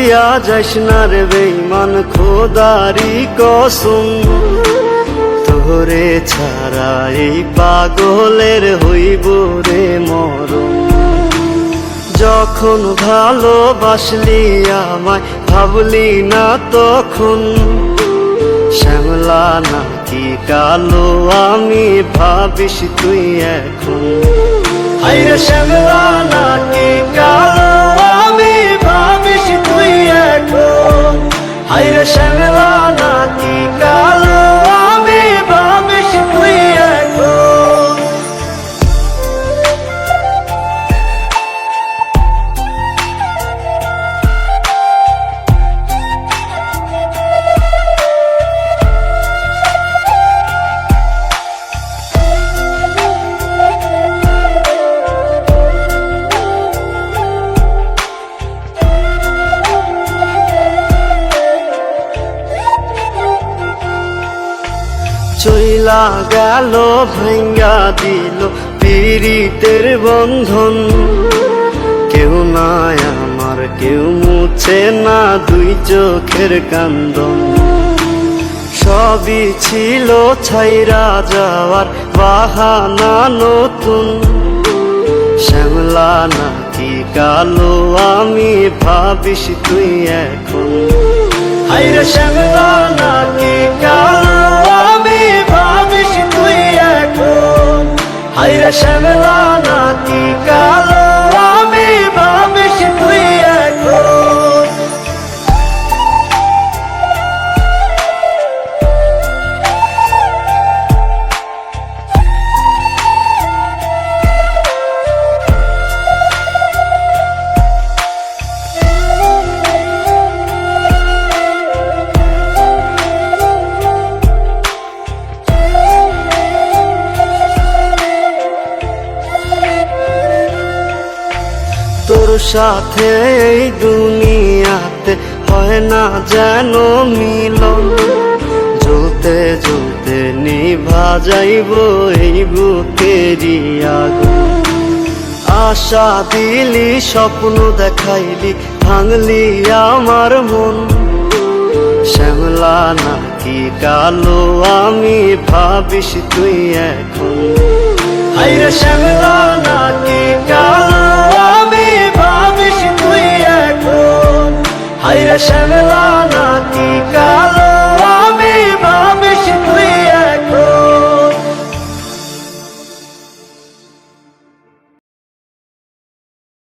ভুলিয়া যাস না রে বেঈমান খোদারি কসম, তোরে ছাড়া এই পাগলের হইব রে মরণ। যখন ভালোবাসলি আমায় ভাবলি না তখন, শ্যামলা নাকি কালো আমি ভাবিস তুই এখন। হায়রে শ্যামলা নাকি কালো আমি ভাবিস তুই এখন। হায়রে শ্যামলা নাকি কালো আমি ভাবিস তুই এখন। চইলা গেল ভাঙ্গা দিল পীড়িতের বন্ধন, কেউ নাই আমার কেউ মুছে না দুই চোখের কান্দন। সবই ছিল ছাইরা যাওয়ার বাহানা নতুন, শ্যামলা নাকি কালো আমি ভাবিস তুই এখন। হায়রে শ্যামলা নাকি কালো আমি ভাবিস তুই এখন। হায়রে শ্যামলা নাকি কালো আমি ভাবিস তুই এখন। তোর সাথে এই দুনিয়াতে হয় না যেন মিলন, জ্বলতে জ্বলতে নিভা যাইব এই বুকেরই আগুন। আশা দিলি স্বপ্ন দেখাইলি ভাঙলি আমার মন, শ্যামলা নাকি কালো আমি ভাবিস তুই এখন। হায়রে শ্যামলা নাকি কালো আমি ভাবিস তুই এখন। হায়রে শ্যামলা